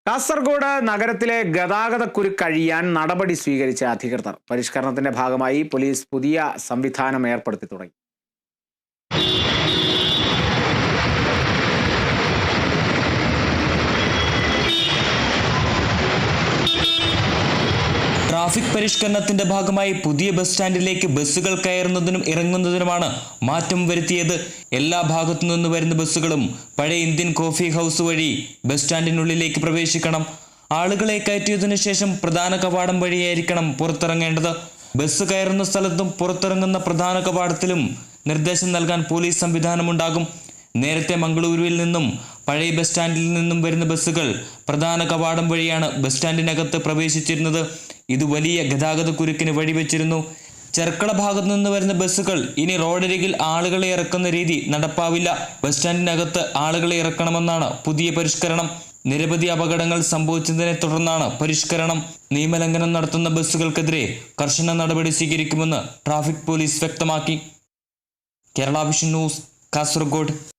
കാസർഗോഡ് നഗരത്തിലെ ഗതാഗതക്കുരുക്ക് കഴിയാൻ നടപടി സ്വീകരിച്ച അധികൃതർ. പരിഷ്കരണത്തിന്റെ ഭാഗമായി പോലീസ് പുതിയ സംവിധാനം ഏർപ്പെടുത്തി തുടങ്ങി. ട്രാഫിക് പരിഷ്കരണത്തിന്റെ ഭാഗമായി പുതിയ ബസ് സ്റ്റാൻഡിലേക്ക് ബസ്സുകൾ കയറുന്നതിനും ഇറങ്ങുന്നതിനുമാണ് മാറ്റം വരുത്തിയത്. എല്ലാ ഭാഗത്തു നിന്ന് വരുന്ന ബസ്സുകളും പഴയ ഇന്ത്യൻ കോഫി ഹൗസ് വഴി ബസ് സ്റ്റാൻഡിനുള്ളിലേക്ക് പ്രവേശിക്കണം. ആളുകളെ കയറ്റിയതിനു ശേഷം പ്രധാന കവാടം വഴിയായിരിക്കണം പുറത്തിറങ്ങേണ്ടത്. ബസ് കയറുന്ന സ്ഥലത്തും പുറത്തിറങ്ങുന്ന പ്രധാന കവാടത്തിലും നിർദ്ദേശം നൽകാൻ പോലീസ് സംവിധാനമുണ്ടാകും. നേരത്തെ മംഗളൂരുവിൽ നിന്നും പഴയ ബസ് സ്റ്റാൻഡിൽ നിന്നും വരുന്ന ബസ്സുകൾ പ്രധാന കവാടം വഴിയാണ് ബസ് സ്റ്റാൻഡിനകത്ത് പ്രവേശിച്ചിരുന്നത്. ഇത് വലിയ ഗതാഗതക്കുരുക്കിന് വഴിവെച്ചിരുന്നു. ചെർക്കള ഭാഗത്തു നിന്ന് വരുന്ന ബസ്സുകൾ ഇനി റോഡരികിൽ ആളുകളെ ഇറക്കുന്ന രീതി നടപ്പാവില്ല. ബസ് സ്റ്റാൻഡിനകത്ത് ആളുകളെ ഇറക്കണമെന്നാണ് പുതിയ പരിഷ്കരണം. നിരവധി അപകടങ്ങൾ സംഭവിച്ചതിനെ തുടർന്നാണ് പരിഷ്കരണം. നിയമലംഘനം നടത്തുന്ന ബസ്സുകൾക്കെതിരെ കർശന നടപടി സ്വീകരിക്കുമെന്ന് ട്രാഫിക് പോലീസ് വ്യക്തമാക്കി. Kerala vision news, Kasaragod.